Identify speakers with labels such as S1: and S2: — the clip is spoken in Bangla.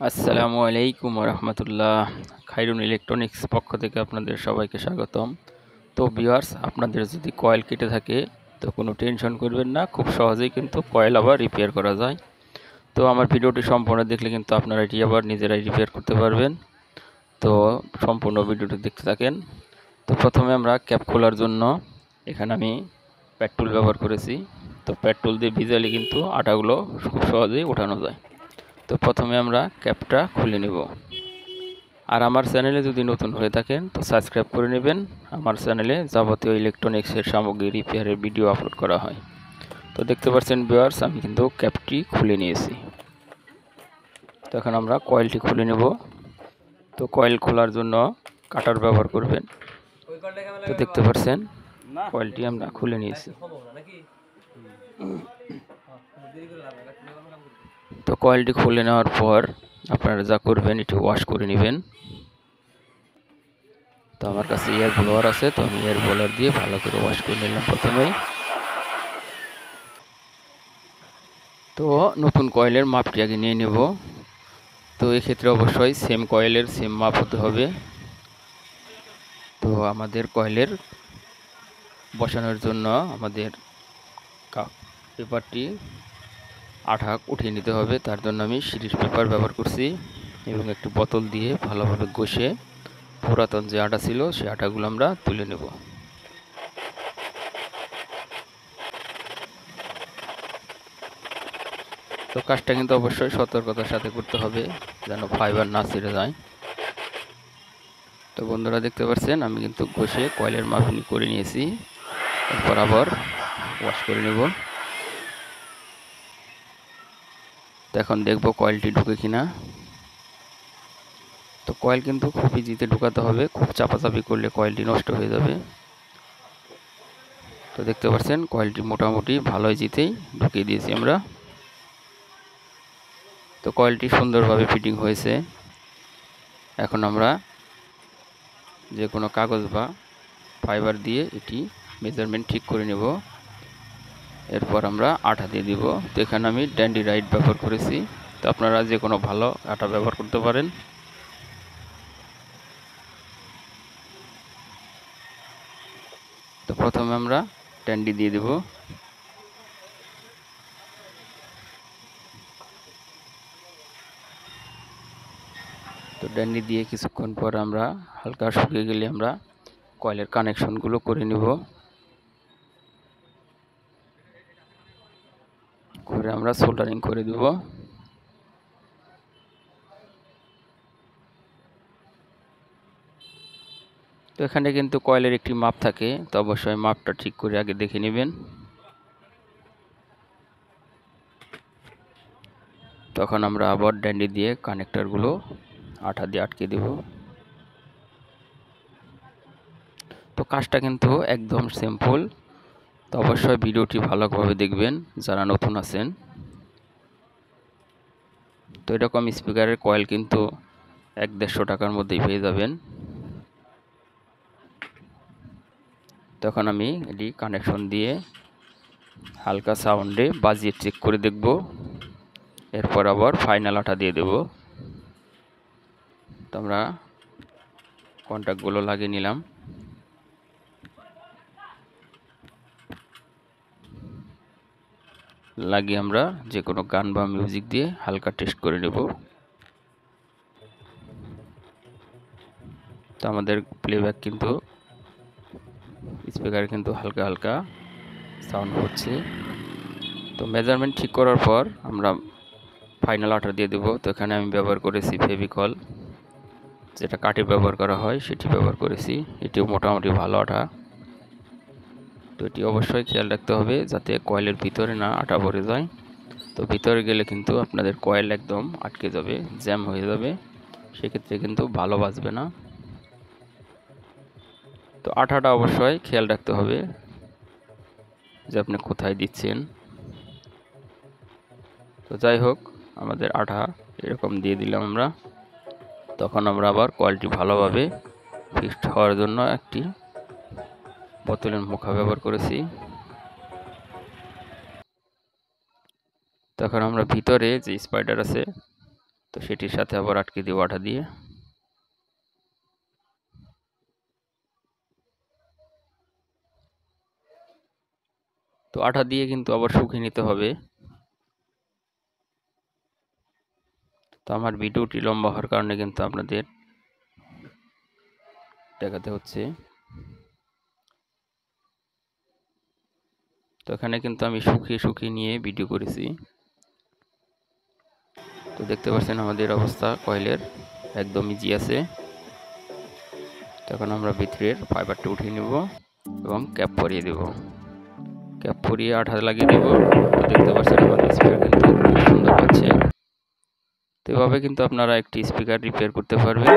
S1: আসসালামু আলাইকুম রহমতুল্লাহ। খাইরুন ইলেকট্রনিক্স পক্ষ থেকে আপনাদের সবাইকে স্বাগতম। তো ভিউয়ার্স, আপনাদের যদি কয়েল কেটে থাকে তো কোনো টেনশন করবেন না, খুব সহজেই কিন্তু কয়েল আবার রিপেয়ার করা যায়। তো আমার ভিডিওটি সম্পূর্ণ দেখলে কিন্তু আপনারা এটি আবার নিজেরাই রিপেয়ার করতে পারবেন। তো সম্পূর্ণ ভিডিওটি দেখতে থাকেন। তো প্রথমে আমরা ক্যাপ খোলার জন্য এখানে আমি পেট্রোল ব্যবহার করেছি। তো পেট্রোল দিয়ে ভিজালে কিন্তু আটাগুলো খুব সহজেই ওঠানো যায়। তো প্রথমে আমরা ক্যাপটা খুলে নেব। আর আমার চ্যানেলে যদি নতুন হয়ে থাকেন তো সাবস্ক্রাইব করে নেবেন। আমার চ্যানেলে যাবতীয় ইলেকট্রনিক্সের সামগ্রী রিপেয়ারের ভিডিও আপলোড করা হয়। তো দেখতে পাচ্ছেন ভিউয়ার্স, আমি কিন্তু ক্যাপটি খুলে নিয়েছি। তো এখন আমরা কয়েলটি খুলে নেব। তো কয়েল খোলার জন্য কাটার ব্যবহার করবেন। তো দেখতে পাচ্ছেন কয়েলটি আমরা খুলে নিয়েছি। তো কয়েলটি খুলে নেওয়ার পর আপনারা যা করবেন এটি ওয়াশ করে নেবেন। তো আমার কাছে এয়ার ব্লোয়ার আছে, তো আমি এয়ার ব্লোয়ার দিয়ে ভালো করে ওয়াশ করে নিলাম প্রথমেই। তো নতুন কয়েলের মাপটি আগে নিয়ে নেব। তো এক্ষেত্রে অবশ্যই সেম কয়েলের সেম মাপ হতে হবে। তো আমাদের কয়েলের বসানোর জন্য আমাদের পেপারটি আঠা উঠিয়ে নিতে হবে। তার জন্য আমি সিরিজ পেপার ব্যবহার করছি এবং একটি বোতল দিয়ে ভালোভাবে ঘষে পুরাতন যে আটা ছিল সেই আটাগুলো আমরা তুলে নেব। তো কাজটা কিন্তু অবশ্যই সতর্কতার সাথে করতে হবে যেন ফাইবার না ছিঁড়ে যায়। তো বন্ধুরা দেখতে পাচ্ছেন আমি কিন্তু ঘষে কয়েলের মাপনি করে নিয়েছি। এরপর আবার ওয়াশ করে নেব। তো এখন দেখব কয়েলটি ঢুকে কিনা। তো কয়েল কিন্তু খুব ইজিতে ঢুকাতে হবে, খুব চাপাচাপি করলে কয়েলটি নষ্ট হয়ে যাবে। তো দেখতে পাচ্ছেন কয়েলটি মোটামুটি ভালো ইজিতেই ঢুকিয়ে দিয়েছি আমরা। তো কয়েলটি সুন্দরভাবে ফিটিং হয়েছে। এখন আমরা যে কোনো কাগজ বা ফাইবার দিয়ে এটি মেজারমেন্ট ঠিক করে নেব। এরপর আমরা আঠা দিয়ে দিব। তো এখানে আমি ড্যান্ডি রাইট ব্যবহার করেছি। তো আপনারা যে কোনো ভালো আঠা ব্যবহার করতে পারেন। তো প্রথমে আমরা ড্যান্ডি দিয়ে দেব। তো ড্যান্ডি দিয়ে কিছুক্ষণ পর আমরা হালকা শুকিয়ে গেলে আমরা কয়েলের কানেকশনগুলো করে নেব। করে আমরা সোল্ডারিং করে দেব। তো এখানে কিন্তু কয়েলের একটি মাপ থাকে, তো অবশ্যই মাপটা ঠিক করে আগে দেখে নেবেন। তখন আমরা আবার ড্যান্ডি দিয়ে কানেক্টরগুলো আঠা দিয়ে আটকে দেব। তো কাজটা কিন্তু একদম সিম্পল। তো অবশ্যই ভিডিওটি ভালোভাবে দেখবেন যারা নতুন আছেন। তো এরকম স্পিকারের কয়েল কিন্তু 100-150 টাকার মধ্যেই পেয়ে যাবেন। তখন আমি এটি কানেকশন দিয়ে হালকা সাউন্ডে বাজিয়ে চেক করে দেখব। এরপর আবার ফাইনাল আঠা দিয়ে দেব। তো আমরা কন্টাক্টগুলো লাগিয়ে নিলাম। লাগিয়ে আমরা যে কোনো গান বা মিউজিক দিয়ে হালকা টেস্ট করে নেব। তো আমাদের প্লেব্যাক কিন্তু স্পিকার কিন্তু হালকা হালকা সাউন্ড হচ্ছে। তো মেজারমেন্ট ঠিক করার পর আমরা ফাইনাল আঠা দিয়ে দেব। তো এখানে আমি ব্যবহার করেছি ফেভিকল, যেটা কাঠে ব্যবহার করা হয় সেটি ব্যবহার করেছি। এটিও মোটামুটি ভালো আঠা। তো এটি অবশ্যই খেয়াল রাখতে হবে যাতে কয়েলের ভিতরে না আঠা ভরে যায়। তো ভিতরে গেলে কিন্তু আপনাদের কয়েল একদম আটকে যাবে, জ্যাম হয়ে যাবে, সেক্ষেত্রে কিন্তু ভালো বাজবে না। তো আঠাটা অবশ্যই খেয়াল রাখতে হবে যে আপনি কোথায় দিচ্ছেন। তো যাই হোক, আমাদের আঠা এরকম দিয়ে দিলাম আমরা। তখন আমরা আবার কয়েলটি ভালোভাবে ফিক্সড হওয়ার জন্য একটি বোতলের মুখা ব্যবহার করেছি। তখন আমরা ভিতরে যে স্পাইডার আছে তো সেটির সাথে আবার আটকে দিব আঠা দিয়ে। তো আঠা দিয়ে কিন্তু আবার শুকিয়ে নিতে হবে। তো আমার ভিডিওটি লম্বা হওয়ার কারণে কিন্তু আপনাদের দেখাতে হচ্ছে। তো এখানে কিন্তু আমি শুকিয়ে নিয়ে ভিডিও করেছি। তো দেখতে পাচ্ছেন আমাদের অবস্থা কয়েলের একদম ইজি আছে। তখন আমরা ভিতরের ফাইবারটা উঠিয়ে নেব এবং ক্যাপ পরিয়ে দেব। ক্যাপ পরিয়ে আঠা লাগিয়ে দেব। তো দেখতে পাচ্ছেন আমাদের স্পিকার কিন্তু খুব সুন্দর হচ্ছে। তো এভাবে কিন্তু আপনারা একটি স্পিকার রিপেয়ার করতে পারবেন।